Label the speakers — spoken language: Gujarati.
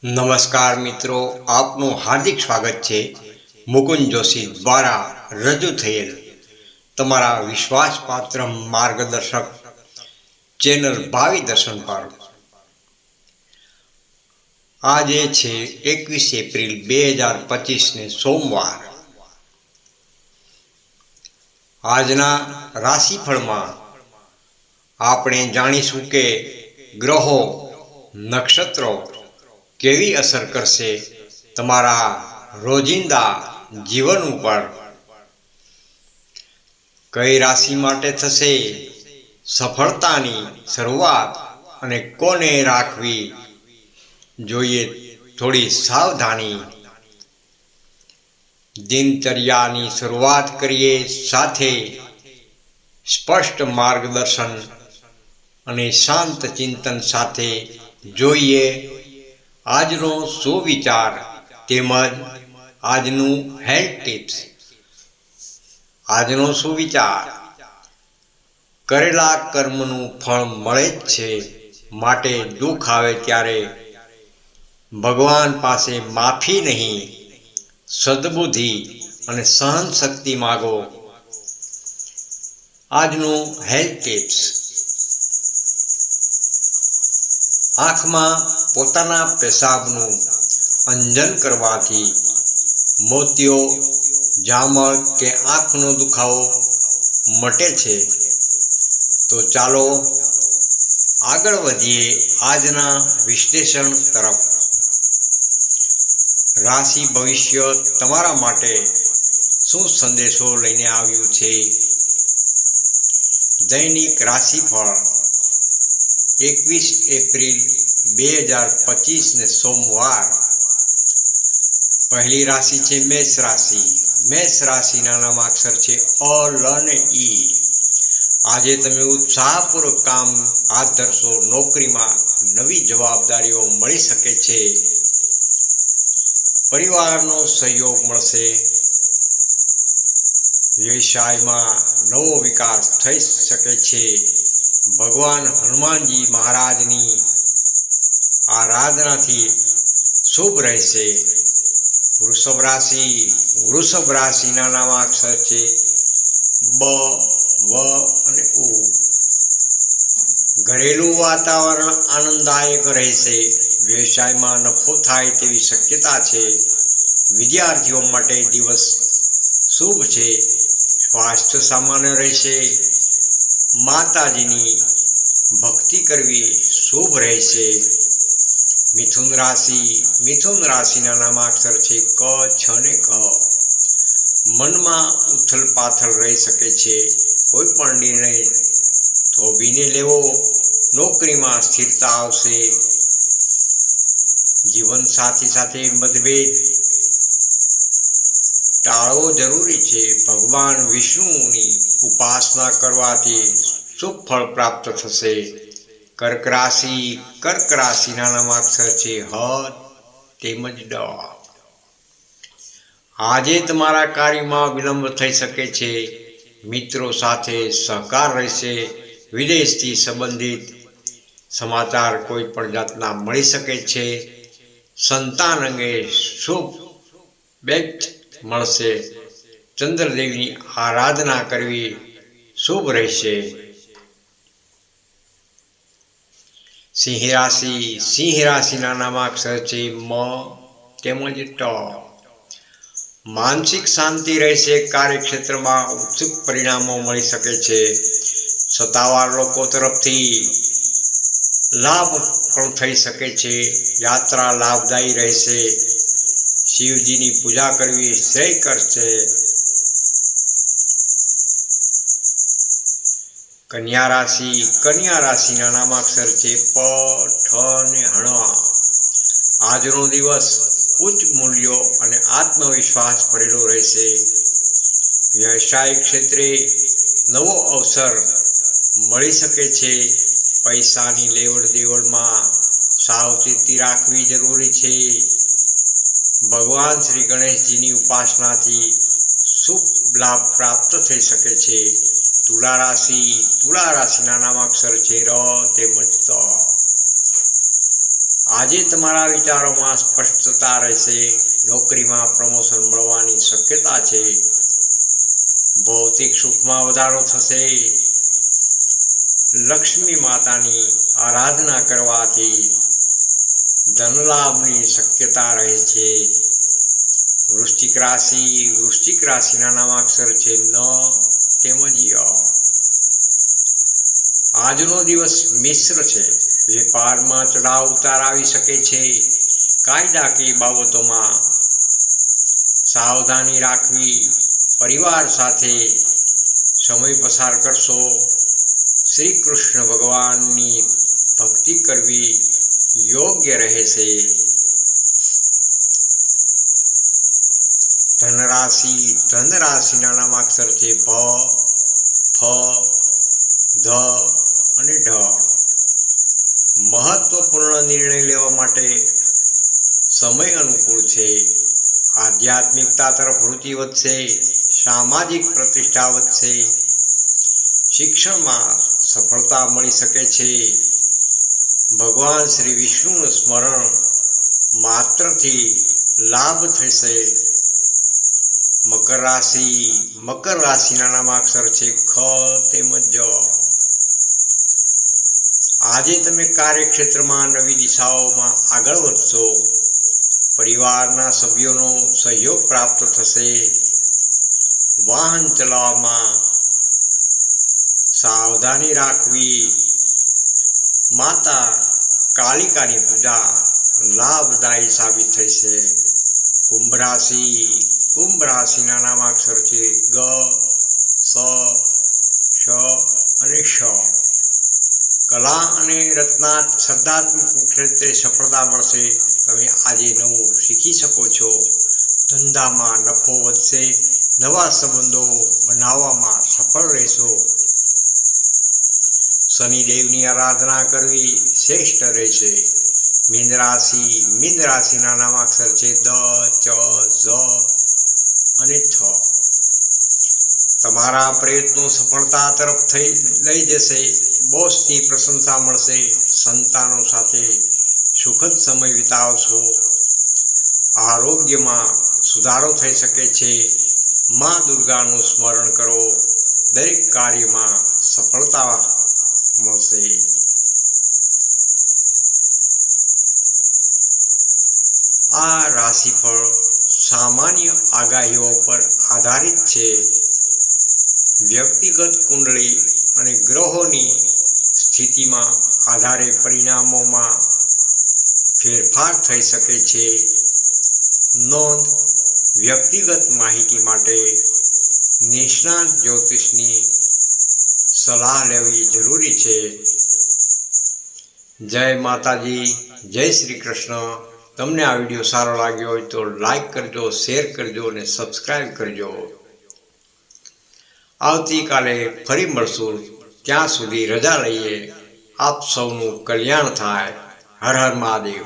Speaker 1: નમસ્કાર મિત્રો, આપનું હાર્દિક સ્વાગત છે મુકુંદ જોશી દ્વારા રજૂ થયેલ તમારા વિશ્વાસપાત્ર માર્ગદર્શક ચેનલ ભાવિ દર્શન પર. આજે છે 21 એપ્રિલ 2025ને સોમવાર. આજના રાશિફળમાં આપણે જાણીશું કે ગ્રહો, નક્ષત્રો કેવી અસર કરશે તમારા રોજિંદા જીવન ઉપર. કઈ રાશિ માટે થશે સફળતાની શરૂઆત અને કોને રાખવી જોઈએ થોડી સાવધાની. દિનચર્યાની શરૂઆત કરીએ સાથે સ્પષ્ટ માર્ગદર્શન અને શાંત ચિંતન સાથે જોઈએ આજનો સુવિચાર તેમજ આજનું હેલ્થ ટિપ્સ. આજનો સુવિચાર: કરેલા કર્મનું ફળ મળે જ છે, માટે દુઃખ આવે ત્યારે ભગવાન પાસે માફી નહીં, સદબુદ્ધિ અને સહન શક્તિ માગો. આજનું હેલ્થ ટિપ્સ: આંખમાં પોતાના પેશાબનું અંજન કરવાથી મોતિયો, ઝામર કે આંખનો દુખાવો મટે છે. તો ચાલો આગળ વધીએ આજના વિશ્લેષણ તરફ. રાશિ ભવિષ્ય તમારા માટે શું સંદેશો લઈને આવ્યું છે? દૈનિક રાશિફળ 21 એપ્રિલ 2025ને સોમવાર. પહેલી રાશિ છે મેષ રાશિ. મેષ રાશિના નામાક્ષર છે અ, લ અને ઈ. આજે તમે ઉત્સાહપૂર્વક કામ હાથ ધરશો. નોકરીમાં નવી જવાબદારીઓ મળી શકે છે. પરિવારનો સહયોગ મળશે. વ્યવસાયમાં નવો વિકાસ થઈ શકે છે. ભગવાન હનુમાનજી મહારાજની આરાધનાથી શુભ રહેશે. વૃષભ રાશિ. વૃષભ રાશિના નામાક્ષર છે બ, વ અને ઉ. ઘરેલું વાતાવરણ આનંદદાયક રહેશે. વ્યવસાયમાં નફો થાય તેવી શક્યતા છે. વિદ્યાર્થીઓ માટે દિવસ શુભ છે. સ્વાસ્થ્ય સામાન્ય રહેશે. માતાજીની ભક્તિ કરવી શુભ રહેશે. મિથુન રાશિ. મિથુન રાશિના નામાક્ષર છે ક, છ ને ઘ. મનમાં ઉથલ પાથલ રહી શકે છે. કોઈ પણ નિર્ણય થોભીને લેવો. નોકરીમાં સ્થિરતા આવશે. જીવનસાથી સાથે મતભેદ ટાળવો જરૂરી છે. ભગવાન વિષ્ણુની ઉપાસના કરવાથી શુભ ફળ પ્રાપ્ત થશે. કર્ક રાશિ. કર્ક રાશિના નામાક્ષર છે હ તેમજ ડ. આજે તમારા કાર્યમાં વિલંબ થઈ શકે છે. મિત્રો સાથે સહકાર રહેશે. વિદેશથી સંબંધિત સમાચાર કોઈ પણ જાતના મળી શકે છે. સંતાન અંગે શુભ બેચ મળશે. ચંદ્રદેવની આરાધના કરવી શુભ રહેશે. સિંહ રાશિ. સિંહ રાશિના નામાક્ષર છે મ તેમજ ટ. માનસિક શાંતિ રહેશે. કાર્યક્ષેત્રમાં ઉત્સુક પરિણામો મળી શકે છે. સત્તાવાર લોકો તરફથી લાભ પણ થઈ શકે છે. યાત્રા લાભદાયી રહેશે. શિવજીની પૂજા કરવી શ્રેય કરશે. કન્યા રાશિ. કન્યા રાશિના નામાક્ષર છે પ, ઠ અને હણ. આજનો દિવસ ઉચ્ચ મૂલ્યો અને આત્મવિશ્વાસ ભરેલો રહેશે. વ્યવસાયિક ક્ષેત્રે નવો અવસર મળી શકે છે. પૈસાની લેવડ દેવડમાં સાવચેતી રાખવી જરૂરી છે. ભગવાન શ્રી ગણેશજીની ઉપાસનાથી શુભ લાભ પ્રાપ્ત થઈ શકે છે. તુલા રાશિ. તુલા રાશિના નામાક્ષર છે ર તેમજ ત. આજે તમારા વિચારોમાં સ્પષ્ટતા રહેશે. નોકરીમાં પ્રમોશન મળવાની શક્યતા છે. ભૌતિક સુખમાં વધારો થશે. લક્ષ્મી માતાની આરાધના કરવાથી ધનલાભની શક્યતા રહે છે. વૃશ્ચિક રાશિના નામાક્ષર છે ન તેમજ ય. આજનો દિવસ મિશ્ર છે. વેપારમાં ચઢાવ ઉતાર આવી શકે છે. કાયદાકીય બાબતોમાં સાવધાની રાખવી. પરિવાર સાથે સમય પસાર કરશો. શ્રી કૃષ્ણ ભગવાનની ભક્તિ કરવી યોગ્ય રહેશે. ધનરાશિના નામાક્ષર છે ભ, ફ, ધ અને ઢ. મહત્વપૂર્ણ નિર્ણય લેવા માટે સમય અનુકૂળ છે. આધ્યાત્મિકતા તરફ રુચિ વધશે. સામાજિક પ્રતિષ્ઠા વધશે. શિક્ષણમાં સફળતા મળી શકે છે. ભગવાન શ્રી વિષ્ણુનું સ્મરણ માત્રથી લાભ થશે. મકર રાશિના નામાક્ષર છે ખ તેમજ જ. આજે તમે કાર્યક્ષેત્રમાં નવી દિશાઓમાં આગળ વધશો. પરિવારના સભ્યોનો સહયોગ પ્રાપ્ત થશે. વાહન ચલાવવામાં સાવધાની રાખવી. માતા કાલિકાની પૂજા લાભદાયી સાબિત થશે. કુંભ રાશિના નામાક્ષર છે ગ, સ, શ અને શ. કલા અને સર્જનાત્મક ક્ષેત્રે સફળતા મળશે. તમે આજે નવું શીખી શકો છો. ધંધામાં નફો વધશે. નવા સંબંધો બનાવવામાં સફળ રહેશો. શનિદેવની આરાધના કરવી શ્રેષ્ઠ રહેશે. મીન રાશિના નામાક્ષર છે દ, ચ, ઝ અને થ. તમારા પ્રયત્નો સફળતા તરફ લઈ જશે. બોસથી પ્રશંસા મળશે. સંતાનો સાથે સુખદ સમય વિતાવશો. આરોગ્યમાં સુધારો થઈ શકે છે. મા દુર્ગાનું સ્મરણ કરો. દરેક કાર્યમાં સફળતા મળશે. આ રાશિફળ સામાન્ય આગાહીઓ પર આધારિત છે. વ્યક્તિગત કુંડળી અને ગ્રહોની સ્થિતિમાં આધારે પરિણામોમાં ફેરફાર થઈ શકે છે. નોંધ: વ્યક્તિગત માહિતી માટે નિષ્ણાત જ્યોતિષની સલાહ લેવી જરૂરી છે. જય માતાજી, જય શ્રી કૃષ્ણ. તમને આ વિડીયો સારો લાગ્યો હોય તો લાઈક કરજો, શેર કરજો અને સબસ્ક્રાઈબ કરજો. આવતીકાલે ફરી મળશું. ત્યાં સુધી રજા લઈએ. આપ સૌનું કલ્યાણ થાય. હર હર મહાદેવ.